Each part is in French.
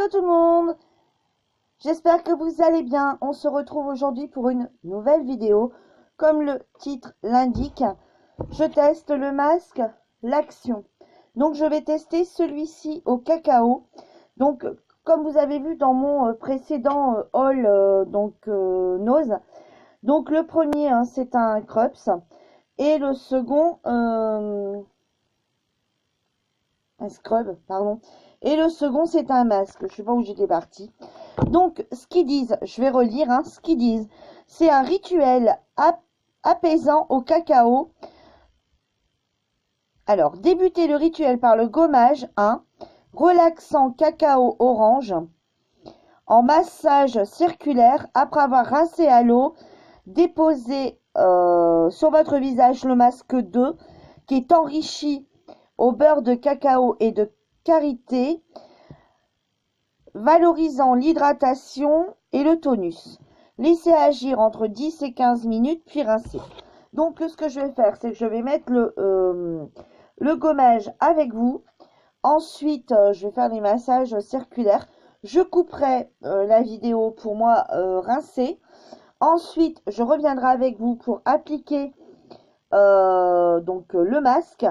tout le monde, j'espère que vous allez bien. On se retrouve aujourd'hui pour une nouvelle vidéo. Comme le titre l'indique, je teste le masque L'Action. Donc je vais tester celui-ci au cacao. Donc comme vous avez vu dans mon précédent haul nose. Donc le premier c'est un Krups et le second un scrub, pardon. Et le second, c'est un masque. Je sais pas où j'étais partie. Donc, ce qu'ils disent, je vais relire ce qu'ils disent. C'est un rituel apaisant au cacao. Alors, débutez le rituel par le gommage 1, relaxant cacao orange, en massage circulaire. Après avoir rincé à l'eau, déposez sur votre visage le masque 2, qui est enrichi au beurre de cacao et de karité, valorisant l'hydratation et le tonus. Laissez agir entre 10 et 15 minutes, puis rincer. Donc, ce que je vais faire, c'est que je vais mettre le gommage avec vous. Ensuite, je vais faire des massages circulaires. Je couperai la vidéo pour moi rincer. Ensuite, je reviendrai avec vous pour appliquer le masque.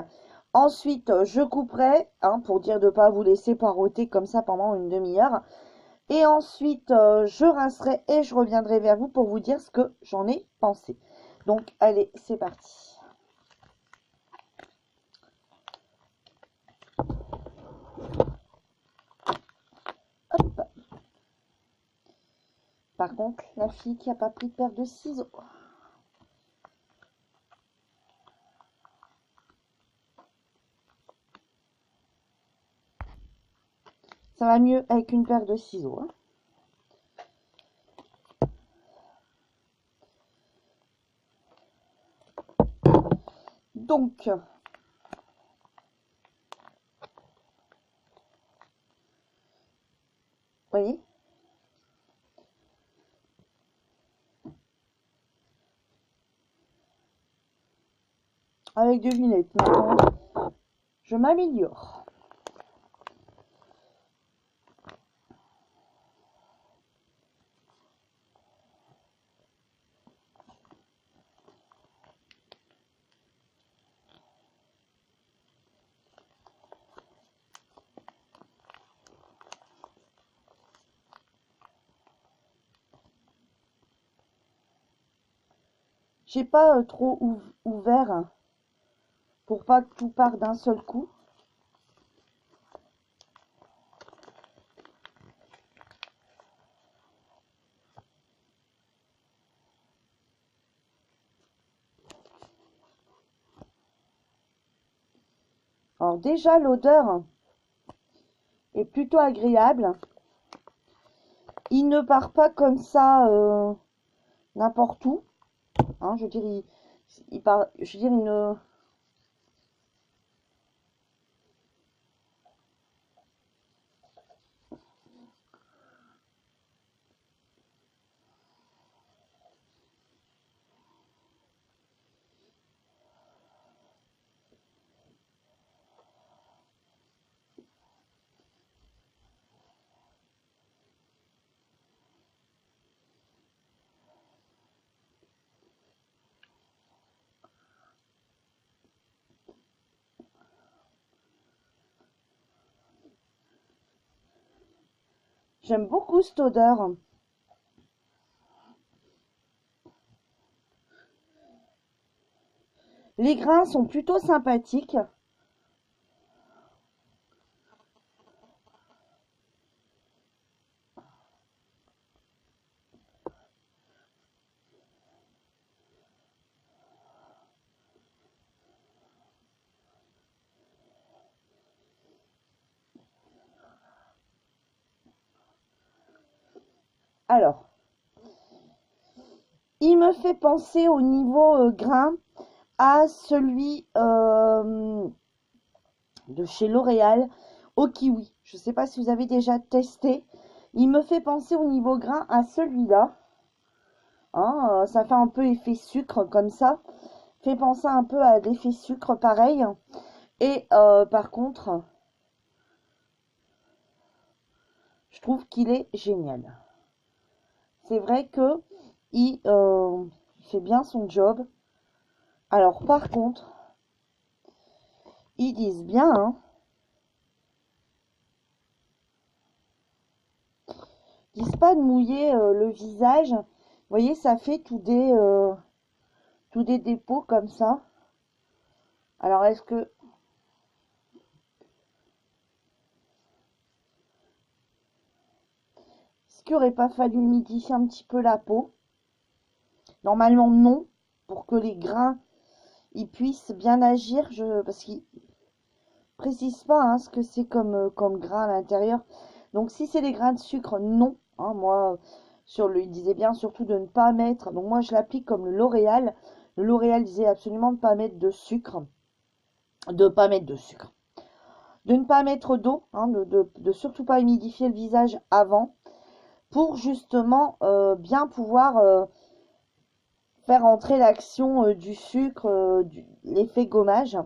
Ensuite, je couperai, pour dire de ne pas vous laisser poireauter comme ça pendant une demi-heure. Et ensuite, je rincerai et je reviendrai vers vous pour vous dire ce que j'en ai pensé. Donc, allez, c'est parti. Hop. Par contre, la fille qui n'a pas pris de paire de ciseaux. Ça va mieux avec une paire de ciseaux. Donc, vous voyez, avec des lunettes, maintenant, je m'améliore. J'ai pas trop ouvert pour pas que tout parte d'un seul coup. Alors déjà, l'odeur est plutôt agréable. Il ne part pas comme ça n'importe où. Je veux dire, il part, je veux dire, il ne... J'aime beaucoup cette odeur. Les grains sont plutôt sympathiques. Alors, il me fait penser au niveau grain à celui de chez L'Oréal au kiwi. Je ne sais pas si vous avez déjà testé. Il me fait penser au niveau grain à celui-là. Ça fait un peu effet sucre comme ça. Fait penser un peu à l'effet sucre pareil. Et par contre, Je trouve qu'il est génial. C'est vrai que il fait bien son job. Alors par contre, ils disent bien, hein, ils disent pas de mouiller le visage. Vous voyez, ça fait tous des dépôts comme ça. Alors est-ce qu'il aurait pas fallu humidifier un petit peu la peau? Normalement non, pour que les grains ils puissent bien agir, parce qu'ils précisent pas hein, ce que c'est comme grain à l'intérieur. Donc si c'est des grains de sucre, non. Hein, moi, il disait bien surtout de ne pas mettre. Donc moi je l'applique comme le L'Oréal. Le L'Oréal disait absolument de ne pas mettre de sucre. De ne pas mettre de sucre. De ne pas mettre d'eau, hein, de surtout pas humidifier le visage avant, pour justement bien pouvoir faire entrer l'action du sucre, l'effet gommage.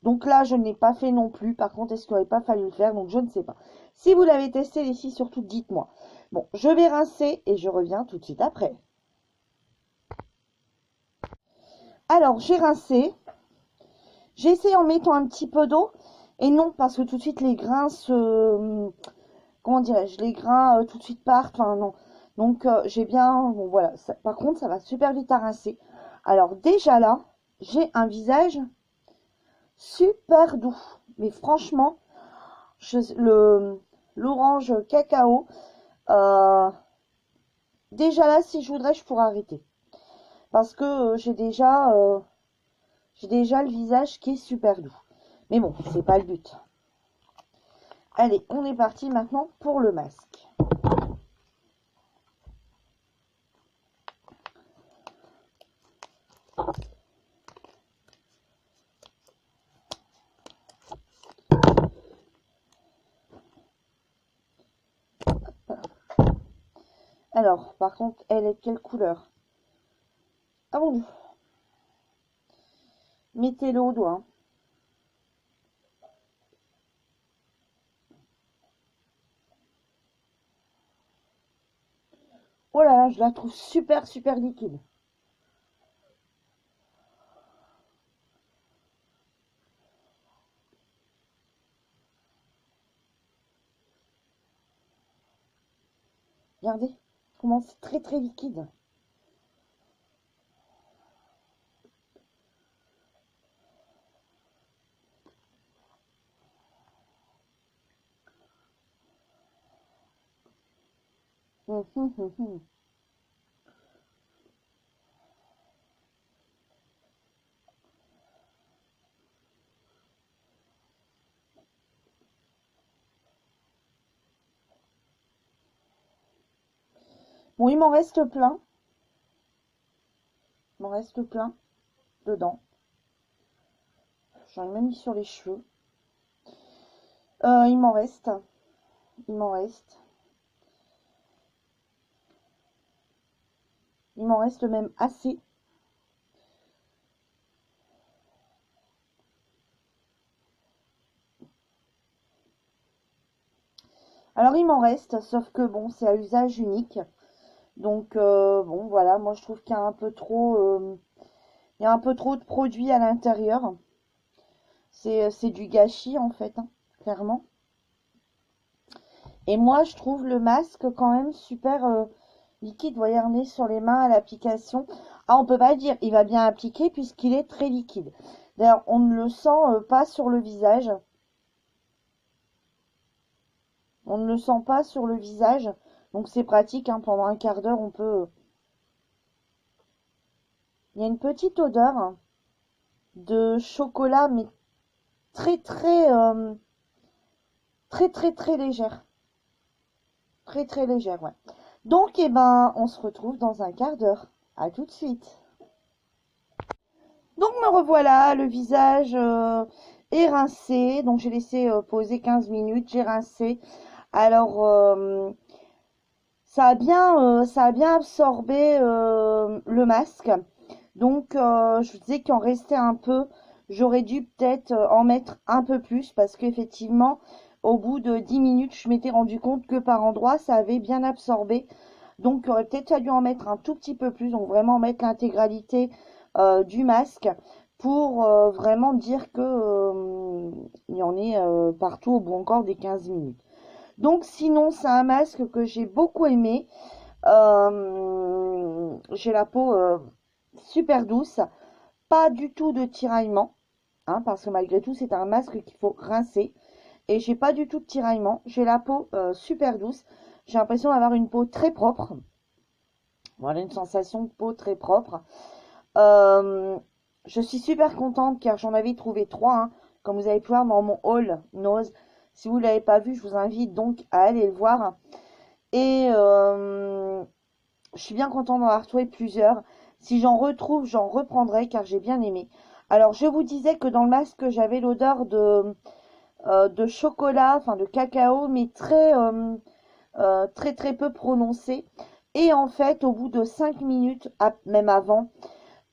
Donc là, je n'ai pas fait non plus. Par contre, est-ce qu'il n'aurait pas fallu le faire? Donc je ne sais pas. Si vous l'avez testé, les filles, surtout dites-moi. Bon, je vais rincer et je reviens tout de suite après. Alors, j'ai rincé. J'ai essayé en mettant un petit peu d'eau. Et non, parce que tout de suite, les grains se... Comment dirais-je? Les grains tout de suite partent. Enfin, non. Donc, j'ai bien... Bon, voilà. Par contre, ça va super vite à rincer. Alors, déjà là, j'ai un visage super doux. Mais franchement, l'orange cacao, déjà là, si je voudrais, je pourrais arrêter. Parce que j'ai déjà le visage qui est super doux. Mais bon, c'est pas le but. Allez, on est parti maintenant pour le masque. Alors, par contre, elle est de quelle couleur? Ah bon, mettez-le au doigt. Oh là là, je la trouve super, super liquide. Regardez comment c'est très, très liquide. Bon, il m'en reste plein. Il m'en reste plein dedans. J'en ai même mis sur les cheveux. Il m'en reste. Il m'en reste. Il m'en reste même assez. Alors il m'en reste, sauf que bon, c'est à usage unique. Donc bon, voilà, moi je trouve qu'il y a un peu trop, il y a un peu trop de produits à l'intérieur. C'est du gâchis en fait, hein, clairement. Et moi je trouve le masque quand même super liquide. Vous voyez, on est sur les mains à l'application. Ah, on peut pas dire, il va bien appliquer puisqu'il est très liquide. D'ailleurs, on ne le sent pas sur le visage. On ne le sent pas sur le visage. Donc c'est pratique, hein, pendant un quart d'heure, on peut... Il y a une petite odeur de chocolat, mais très très légère. Très très légère, ouais. Donc, eh ben, on se retrouve dans un quart d'heure. À tout de suite. Donc, me revoilà, le visage est rincé. Donc, j'ai laissé poser 15 minutes, j'ai rincé. Alors, ça a bien absorbé le masque. Donc, je vous disais qu'il en restait un peu. J'aurais dû peut-être en mettre un peu plus parce qu'effectivement, au bout de 10 minutes, je m'étais rendu compte que par endroits, ça avait bien absorbé. Donc, il aurait peut-être fallu en mettre un tout petit peu plus, donc vraiment mettre l'intégralité du masque pour vraiment dire que il y en est partout au bout encore des 15 minutes. Donc, sinon, c'est un masque que j'ai beaucoup aimé. J'ai la peau super douce, pas du tout de tiraillement, hein, parce que malgré tout, c'est un masque qu'il faut rincer. Et j'ai pas du tout de tiraillement. J'ai la peau super douce. J'ai l'impression d'avoir une peau très propre. Voilà, une sensation de peau très propre. Euh, je suis super contente car j'en avais trouvé 3, hein, comme vous allez pu voir dans mon haul Nose. Si vous ne l'avez pas vu, je vous invite donc à aller le voir. Et je suis bien contente d'en avoir trouvé plusieurs. Si j'en retrouve, j'en reprendrai car j'ai bien aimé. Alors, je vous disais que dans le masque, j'avais l'odeur de chocolat, enfin de cacao, mais très peu prononcée. Et en fait, au bout de 5 minutes, même avant,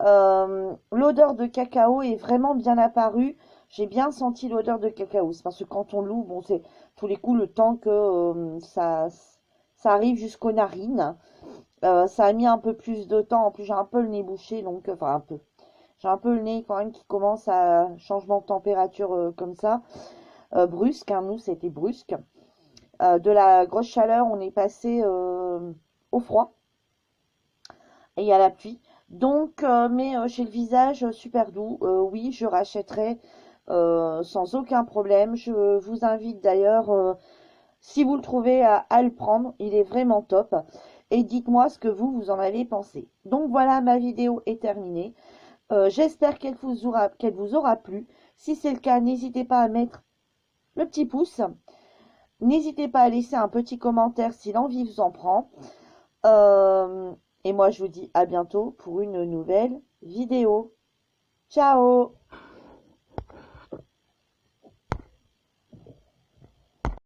l'odeur de cacao est vraiment bien apparue. J'ai bien senti l'odeur de cacao. C'est parce que quand on l'ouvre, bon, c'est tous les coups le temps que ça arrive jusqu'aux narines. Ça a mis un peu plus de temps. En plus, j'ai un peu le nez bouché, donc enfin un peu. J'ai un peu le nez quand même qui commence à changement de température comme ça, brusque. Hein, nous, c'était brusque. De la grosse chaleur, on est passé au froid et à la pluie. Donc, mais j'ai le visage super doux. Oui, je rachèterai sans aucun problème. Je vous invite d'ailleurs, si vous le trouvez, à le prendre. Il est vraiment top. Et dites-moi ce que vous en avez pensé. Donc voilà, ma vidéo est terminée. J'espère qu'elle vous aura plu. Si c'est le cas, n'hésitez pas à mettre le petit pouce. N'hésitez pas à laisser un petit commentaire si l'envie vous en prend. Et moi, je vous dis à bientôt pour une nouvelle vidéo. Ciao!